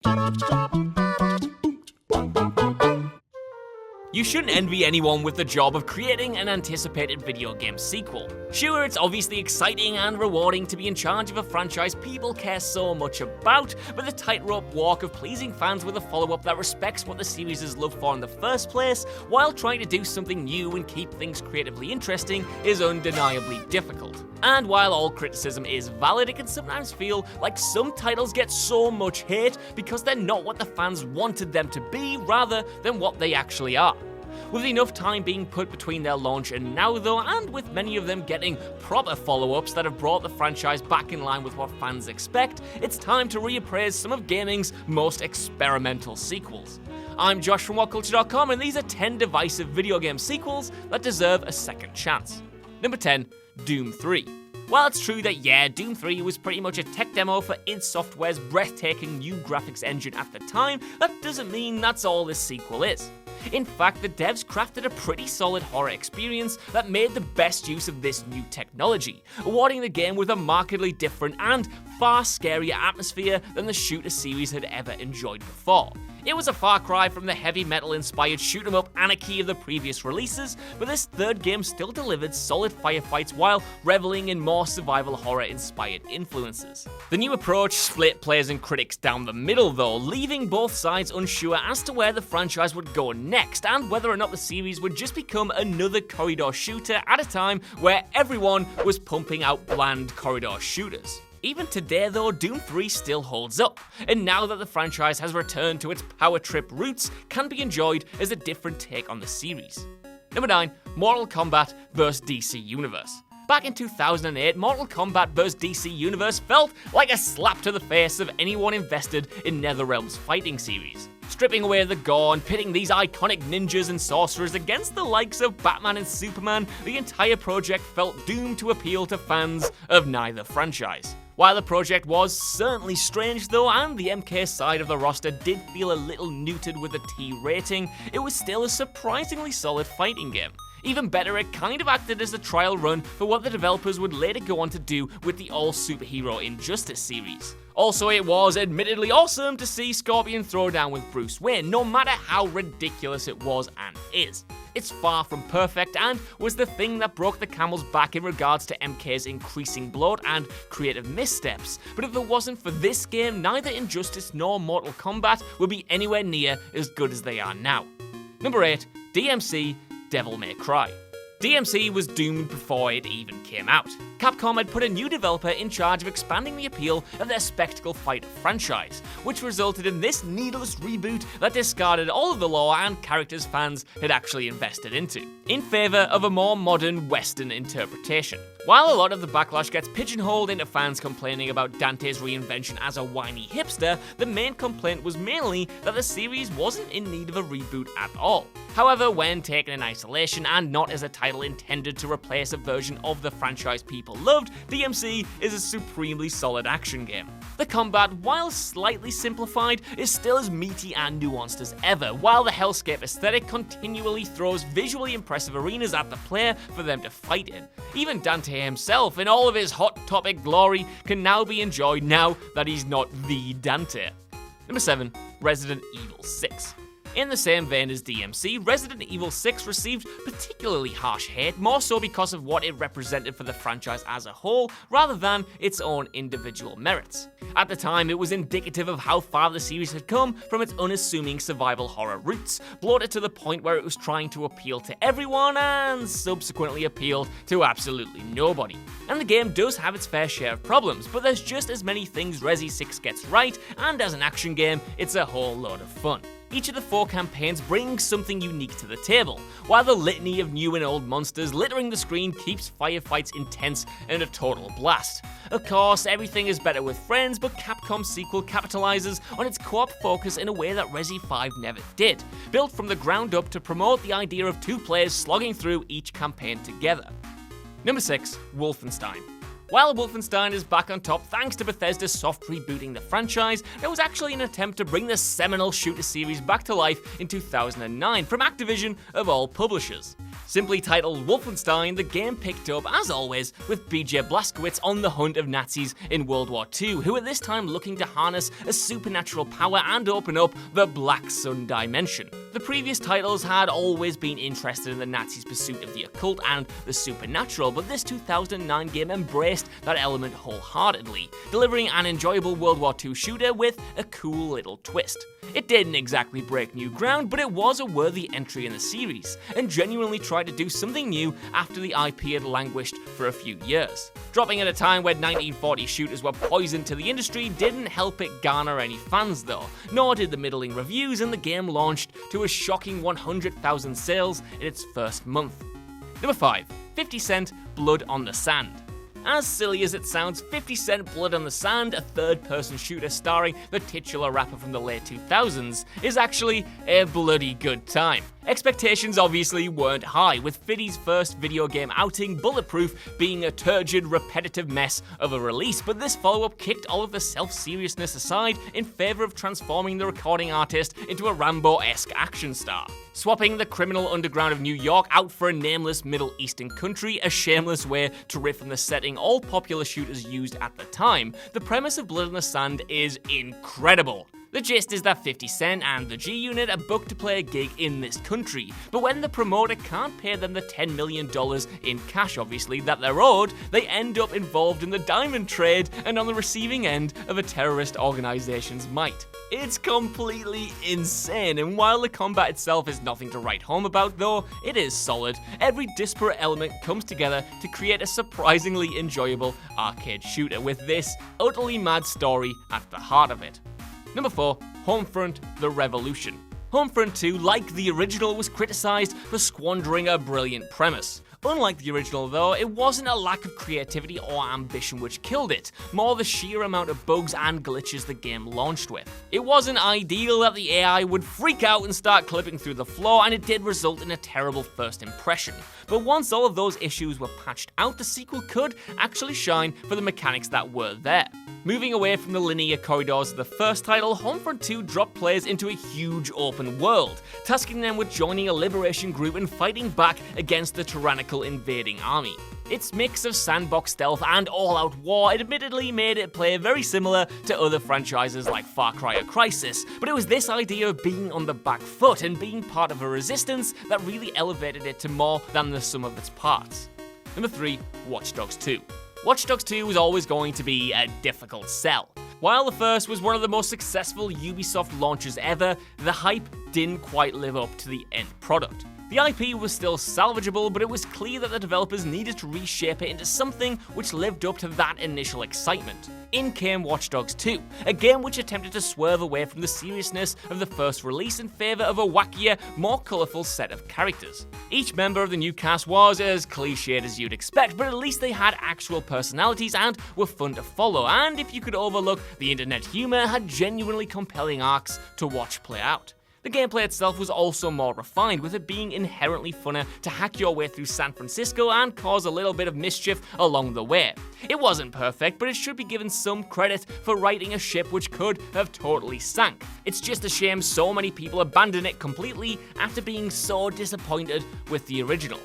You shouldn't envy anyone with the job of creating an anticipated video game sequel. Sure, it's obviously exciting and rewarding to be in charge of a franchise people care so much about, but the tightrope walk of pleasing fans with a follow-up that respects what the series is loved for in the first place, while trying to do something new and keep things creatively interesting, is undeniably difficult. And while all criticism is valid, it can sometimes feel like some titles get so much hate because they're not what the fans wanted them to be, rather than what they actually are. With enough time being put between their launch and now though, and with many of them getting proper follow-ups that have brought the franchise back in line with what fans expect, it's time to reappraise some of gaming's most experimental sequels. I'm Josh from WhatCulture.com, and these are 10 divisive video game sequels that deserve a second chance. Number 10, Doom 3. While it's true that Doom 3 was pretty much a tech demo for id Software's breathtaking new graphics engine at the time, that doesn't mean that's all this sequel is. In fact, the devs crafted a pretty solid horror experience that made the best use of this new technology, awarding the game with a markedly different and far scarier atmosphere than the shooter series had ever enjoyed before. It was a far cry from the heavy metal-inspired shoot-'em-up anarchy of the previous releases, but this third game still delivered solid firefights while reveling in more survival horror-inspired influences. The new approach split players and critics down the middle though, leaving both sides unsure as to where the franchise would go next, and whether or not the series would just become another corridor shooter at a time where everyone was pumping out bland corridor shooters. Even today though, Doom 3 still holds up, and now that the franchise has returned to its power trip roots, can be enjoyed as a different take on the series. Number 9, Mortal Kombat vs DC Universe. Back in 2008, Mortal Kombat vs DC Universe felt like a slap to the face of anyone invested in NetherRealm's fighting series. Stripping away the gore and pitting these iconic ninjas and sorcerers against the likes of Batman and Superman, the entire project felt doomed to appeal to fans of neither franchise. While the project was certainly strange though, and the MK side of the roster did feel a little neutered with a T rating, it was still a surprisingly solid fighting game. Even better, it kind of acted as a trial run for what the developers would later go on to do with the all-superhero Injustice series. Also, it was admittedly awesome to see Scorpion throw down with Bruce Wayne, no matter how ridiculous it was and is. It's far from perfect and was the thing that broke the camel's back in regards to MK's increasing bloat and creative missteps, but if it wasn't for this game, neither Injustice nor Mortal Kombat would be anywhere near as good as they are now. Number 8, DMC Devil May Cry. DMC was doomed before it even came out. Capcom had put a new developer in charge of expanding the appeal of their spectacle fighter franchise, which resulted in this needless reboot that discarded all of the lore and characters fans had actually invested into, in favour of a more modern Western interpretation. While a lot of the backlash gets pigeonholed into fans complaining about Dante's reinvention as a whiny hipster, the main complaint was mainly that the series wasn't in need of a reboot at all. However, when taken in isolation and not as a title intended to replace a version of the franchise people loved, DMC is a supremely solid action game. The combat, while slightly simplified, is still as meaty and nuanced as ever, while the hellscape aesthetic continually throws visually impressive arenas at the player for them to fight in. Even Dante himself, in all of his hot topic glory, can now be enjoyed now that he's not the Dante. Number 7, Resident Evil 6. In the same vein as DMC, Resident Evil 6 received particularly harsh hate, more so because of what it represented for the franchise as a whole, rather than its own individual merits. At the time, it was indicative of how far the series had come from its unassuming survival horror roots, bloated to the point where it was trying to appeal to everyone and subsequently appealed to absolutely nobody. And the game does have its fair share of problems, but there's just as many things Resi 6 gets right, and as an action game, it's a whole load of fun. Each of the 4 campaigns brings something unique to the table, while the litany of new and old monsters littering the screen keeps firefights intense and a total blast. Of course, everything is better with friends, but Capcom's sequel capitalizes on its co-op focus in a way that Resi 5 never did, built from the ground up to promote the idea of 2 players slogging through each campaign together. Number 6, Wolfenstein. While Wolfenstein is back on top thanks to Bethesda's soft rebooting the franchise, there was actually an attempt to bring the seminal shooter series back to life in 2009 from Activision of all publishers. Simply titled Wolfenstein, the game picked up, as always, with BJ Blazkowicz on the hunt of Nazis in World War II, who at this time looking to harness a supernatural power and open up the Black Sun dimension. The previous titles had always been interested in the Nazis' pursuit of the occult and the supernatural, but this 2009 game embraced that element wholeheartedly, delivering an enjoyable World War II shooter with a cool little twist. It didn't exactly break new ground, but it was a worthy entry in the series, and genuinely tried to do something new after the IP had languished for a few years. Dropping at a time when 1940 shooters were poison to the industry didn't help it garner any fans though, nor did the middling reviews, and the game launched to a shocking 100,000 sales in its first month. Number 5. 50 Cent Blood on the Sand. As silly as it sounds, 50 Cent Blood on the Sand, a third-person shooter starring the titular rapper from the late 2000s, is actually a bloody good time. Expectations obviously weren't high, with 50's first video game outing, Bulletproof, being a turgid, repetitive mess of a release, but this follow-up kicked all of the self-seriousness aside in favour of transforming the recording artist into a Rambo-esque action star. Swapping the criminal underground of New York out for a nameless Middle Eastern country, a shameless way to riff on the setting all popular shooters used at the time, the premise of Blood on the Sand is incredible. The gist is that 50 Cent and the G-Unit are booked to play a gig in this country, but when the promoter can't pay them the $10 million in cash, obviously, that they're owed, they end up involved in the diamond trade and on the receiving end of a terrorist organization's might. It's completely insane, and while the combat itself is nothing to write home about though, it is solid. Every disparate element comes together to create a surprisingly enjoyable arcade shooter with this utterly mad story at the heart of it. Number 4. Homefront: The Revolution. Homefront 2, like the original, was criticised for squandering a brilliant premise. Unlike the original though, it wasn't a lack of creativity or ambition which killed it, more the sheer amount of bugs and glitches the game launched with. It wasn't ideal that the AI would freak out and start clipping through the floor, and it did result in a terrible first impression. But once all of those issues were patched out, the sequel could actually shine for the mechanics that were there. Moving away from the linear corridors of the first title, Homefront 2 dropped players into a huge open world, tasking them with joining a liberation group and fighting back against the tyrannical invading army. Its mix of sandbox stealth and all-out war admittedly made it play very similar to other franchises like Far Cry or Crysis, but it was this idea of being on the back foot and being part of a resistance that really elevated it to more than the sum of its parts. Number 3. Watch Dogs 2. Watch Dogs 2 was always going to be a difficult sell. While the first was one of the most successful Ubisoft launches ever, the hype didn't quite live up to the end product. The IP was still salvageable, but it was clear that the developers needed to reshape it into something which lived up to that initial excitement. In came Watch Dogs 2, a game which attempted to swerve away from the seriousness of the first release in favour of a wackier, more colourful set of characters. Each member of the new cast was as cliched as you'd expect, but at least they had actual personalities and were fun to follow, and if you could overlook the internet humour, had genuinely compelling arcs to watch play out. The gameplay itself was also more refined, with it being inherently funner to hack your way through San Francisco and cause a little bit of mischief along the way. It wasn't perfect, but it should be given some credit for righting a ship which could have totally sank. It's just a shame so many people abandoned it completely after being so disappointed with the original.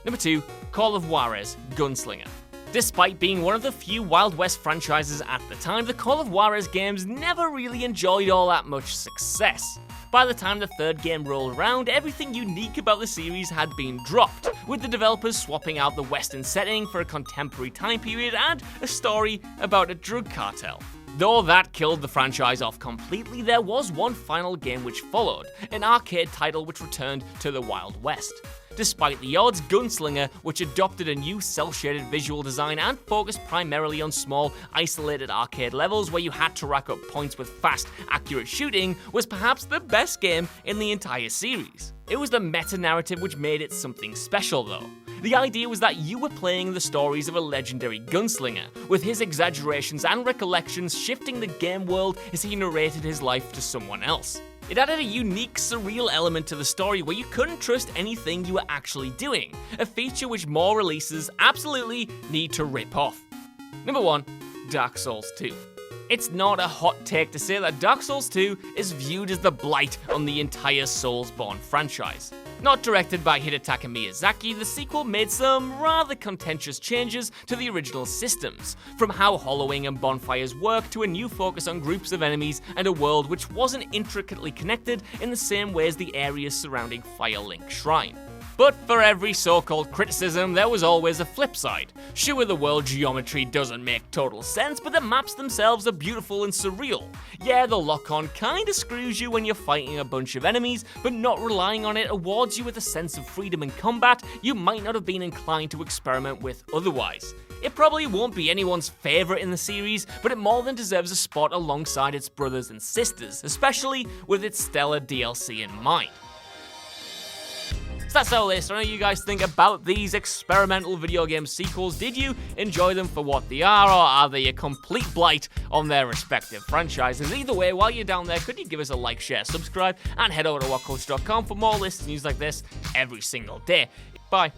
Number 2. Call of Juarez: Gunslinger. Despite being one of the few Wild West franchises at the time, the Call of Juarez games never really enjoyed all that much success. By the time the third game rolled around, everything unique about the series had been dropped, with the developers swapping out the Western setting for a contemporary time period and a story about a drug cartel. Though that killed the franchise off completely, there was one final game which followed, an arcade title which returned to the Wild West. Despite the odds, Gunslinger, which adopted a new cel-shaded visual design and focused primarily on small, isolated arcade levels where you had to rack up points with fast, accurate shooting, was perhaps the best game in the entire series. It was the meta-narrative which made it something special though. The idea was that you were playing the stories of a legendary gunslinger, with his exaggerations and recollections shifting the game world as he narrated his life to someone else. It added a unique, surreal element to the story where you couldn't trust anything you were actually doing, a feature which more releases absolutely need to rip off. Number 1. Dark Souls 2. It's not a hot take to say that Dark Souls 2 is viewed as the blight on the entire Soulsborne franchise. Not directed by Hidetaka Miyazaki, the sequel made some rather contentious changes to the original systems, from how hollowing and bonfires work to a new focus on groups of enemies and a world which wasn't intricately connected in the same way as the areas surrounding Firelink Shrine. But for every so-called criticism, there was always a flip side. Sure, the world geometry doesn't make total sense, but the maps themselves are beautiful and surreal. Yeah, the lock-on kinda screws you when you're fighting a bunch of enemies, but not relying on it awards you with a sense of freedom in combat you might not have been inclined to experiment with otherwise. It probably won't be anyone's favourite in the series, but it more than deserves a spot alongside its brothers and sisters, especially with its stellar DLC in mind. So that's our list. I know you guys think about these experimental video game sequels. Did you enjoy them for what they are, or are they a complete blight on their respective franchises? Either way, while you're down there, could you give us a like, share, subscribe, and head over to WhatCulture.com for more lists and news like this every single day. Bye.